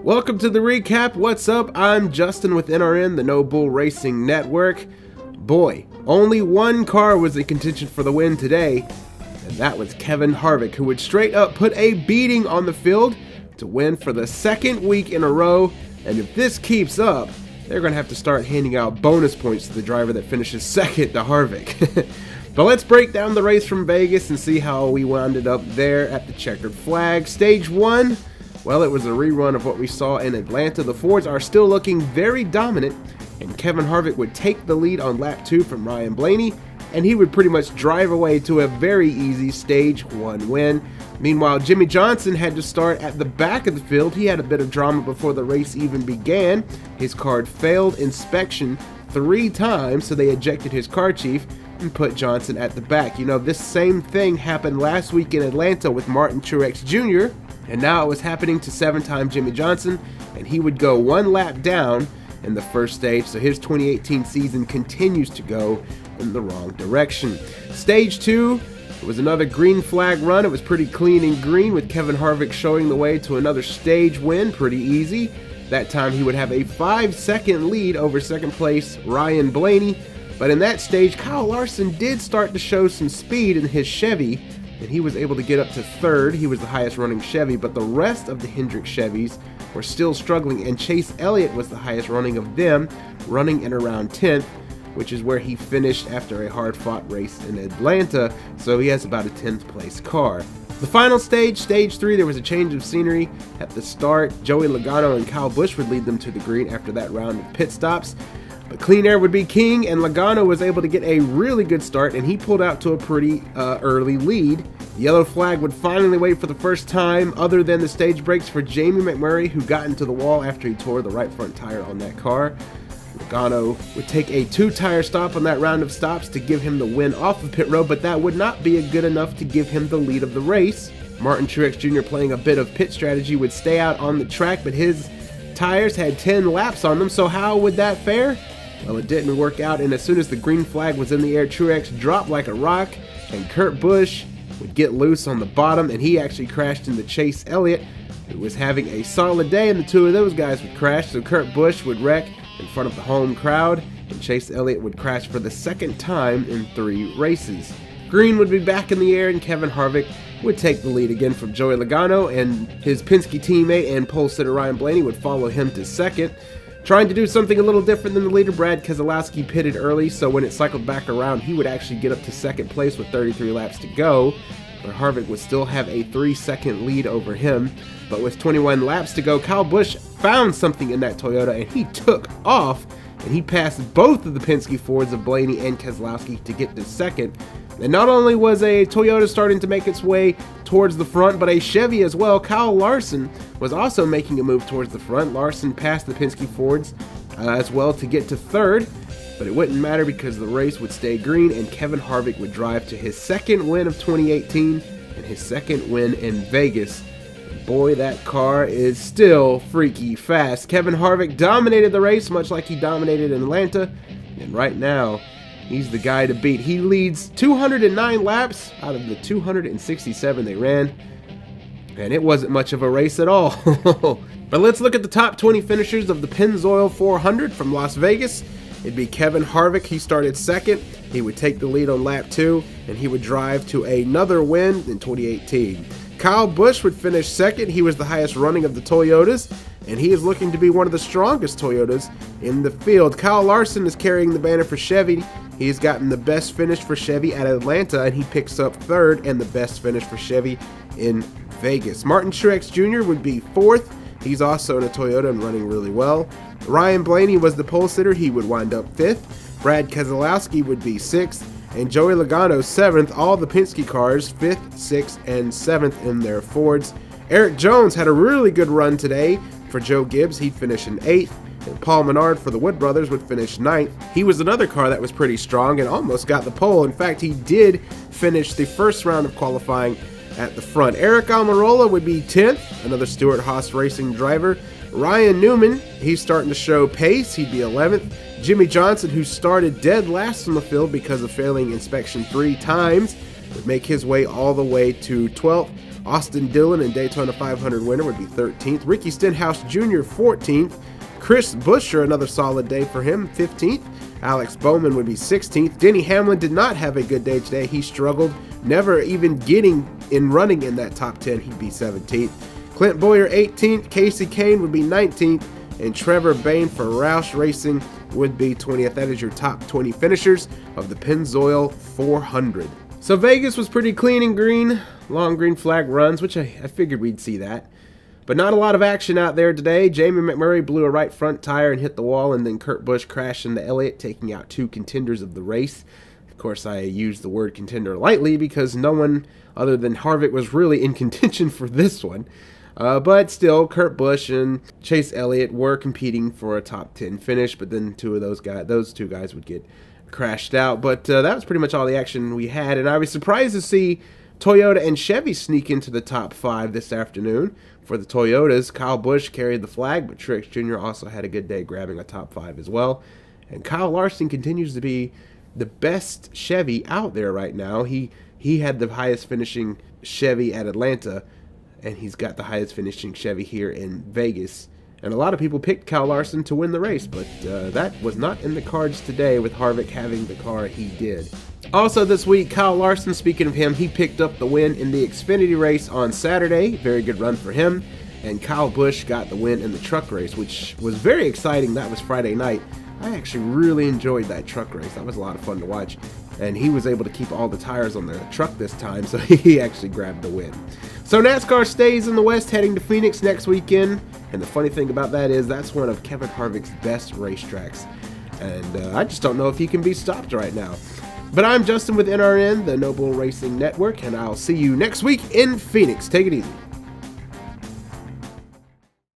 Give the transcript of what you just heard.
Welcome to the recap. What's up? I'm Justin with NRN, the No Bull Racing Network. Boy, only one car was in contention for the win today, and that was Kevin Harvick, who would straight up put a beating on the field to win for the second week in a row. And if this keeps up, they're going to have to start handing out bonus points to the driver that finishes second to Harvick. But let's break down the race from Vegas and see how we wound up there at the checkered flag. Stage 1. Well, it was a rerun of what we saw in Atlanta. The Fords are still looking very dominant, and Kevin Harvick would take the lead on lap 2 from Ryan Blaney, and he would pretty much drive away to a very easy Stage 1 win. Meanwhile, Jimmie Johnson had to start at the back of the field. He had a bit of drama before the race even began. His car failed inspection 3 times, so they ejected his car chief and put Johnson at the back. You know, this same thing happened last week in Atlanta with Martin Truex Jr., and now it was happening to 7-time Jimmie Johnson, and he would go 1 lap down in the first stage, so his 2018 season continues to go in the wrong direction. Stage 2, it was another green flag run. It was pretty clean and green, with Kevin Harvick showing the way to another stage win, pretty easy. That time he would have a 5-second lead over second place Ryan Blaney, but in that stage, Kyle Larson did start to show some speed in his Chevy, and he was able to get up to third. He was the highest running Chevy, but the rest of the Hendrick Chevys were still struggling, and Chase Elliott was the highest running of them, running in around 10th, which is where he finished after a hard-fought race in Atlanta, so he has about a 10th place car. The final stage, Stage 3, there was a change of scenery at the start. Joey Logano and Kyle Busch would lead them to the green after that round of pit stops. But clean air would be king, and Logano was able to get a really good start, and he pulled out to a pretty early lead. The yellow flag would finally wait for the first time, other than the stage breaks, for Jamie McMurray, who got into the wall after he tore the right front tire on that car. Logano would take a 2-tire stop on that round of stops to give him the win off the pit road, but that would not be good enough to give him the lead of the race. Martin Truex Jr., playing a bit of pit strategy, would stay out on the track, but his tires had 10 laps on them, so how would that fare? Well, it didn't work out, and as soon as the green flag was in the air, Truex dropped like a rock, and Kurt Busch would get loose on the bottom, and he actually crashed into Chase Elliott, who was having a solid day, and the two of those guys would crash, so Kurt Busch would wreck in front of the home crowd, and Chase Elliott would crash for the second time in 3 races. Green would be back in the air, and Kevin Harvick would take the lead again from Joey Logano, and his Penske teammate and pole sitter Ryan Blaney would follow him to second. Trying to do something a little different than the leader, Brad Keselowski pitted early, so when it cycled back around, he would actually get up to second place with 33 laps to go, but Harvick would still have a 3-second lead over him. But with 21 laps to go, Kyle Busch found something in that Toyota, and he took off, and he passed both of the Penske Fords of Blaney and Keselowski to get to second. And not only was a Toyota starting to make its way towards the front, but a Chevy as well. Kyle Larson was also making a move towards the front. Larson passed the Penske Fords as well to get to third, but it wouldn't matter because the race would stay green, and Kevin Harvick would drive to his second win of 2018 and his second win in Vegas. Boy, that car is still freaky fast. Kevin Harvick dominated the race much like he dominated in Atlanta, and right now, he's the guy to beat. He leads 209 laps out of the 267 they ran, and it wasn't much of a race at all. But let's look at the top 20 finishers of the Pennzoil 400 from Las Vegas. It'd be Kevin Harvick. He started second. He would take the lead on lap 2, and he would drive to another win in 2018. Kyle Busch would finish second. He was the highest running of the Toyotas, and he is looking to be one of the strongest Toyotas in the field. Kyle Larson is carrying the banner for Chevy. He's gotten the best finish for Chevy at Atlanta, and he picks up third and the best finish for Chevy in Vegas. Martin Truex Jr. would be fourth. He's also in a Toyota and running really well. Ryan Blaney was the pole sitter. He would wind up fifth. Brad Keselowski would be sixth, and Joey Logano seventh. All the Penske cars fifth, sixth, and seventh in their Fords. Eric Jones had a really good run today for Joe Gibbs. He'd finish in 8th, and Paul Menard for the Wood Brothers would finish 9th. He was another car that was pretty strong and almost got the pole. In fact, he did finish the first round of qualifying at the front. Eric Almirola would be 10th, another Stewart-Haas Racing driver. Ryan Newman, he's starting to show pace. He'd be 11th. Jimmie Johnson, who started dead last on the field because of failing inspection 3 times, would make his way all the way to 12th. Austin Dillon and Daytona 500 winner would be 13th. Ricky Stenhouse Jr. 14th. Chris Buescher, another solid day for him, 15th. Alex Bowman would be 16th. Denny Hamlin did not have a good day today. He struggled, never even getting in running in that top 10. He'd be 17th. Clint Bowyer 18th. Casey Kane would be 19th. And Trevor Bayne for Roush Racing would be 20th. That is your top 20 finishers of the Pennzoil 400. So Vegas was pretty clean and green. Long green flag runs, which I figured we'd see that. But not a lot of action out there today. Jamie McMurray blew a right front tire and hit the wall, and then Kurt Busch crashed into Elliott, taking out two contenders of the race. Of course, I use the word contender lightly because no one other than Harvick was really in contention for this one. But still, Kurt Busch and Chase Elliott were competing for a top 10 finish, but then those two guys would get crashed out. But that was pretty much all the action we had, and I was surprised to see Toyota and Chevy sneak into the top 5 this afternoon. For the Toyotas, Kyle Busch carried the flag, but Truex Jr. also had a good day grabbing a top 5 as well. And Kyle Larson continues to be the best Chevy out there right now. He had the highest finishing Chevy at Atlanta, and he's got the highest finishing Chevy here in Vegas. And a lot of people picked Kyle Larson to win the race, but that was not in the cards today with Harvick having the car he did. Also this week, Kyle Larson, speaking of him, he picked up the win in the Xfinity race on Saturday. Very good run for him. And Kyle Busch got the win in the truck race, which was very exciting. That was Friday night. I actually really enjoyed that truck race. That was a lot of fun to watch. And he was able to keep all the tires on the truck this time, so he actually grabbed the win. So NASCAR stays in the West, heading to Phoenix next weekend. And the funny thing about that is that's one of Kevin Harvick's best racetracks. And I just don't know if he can be stopped right now. But I'm Justin with NRN, the No Bull Racing Network, and I'll see you next week in Phoenix. Take it easy.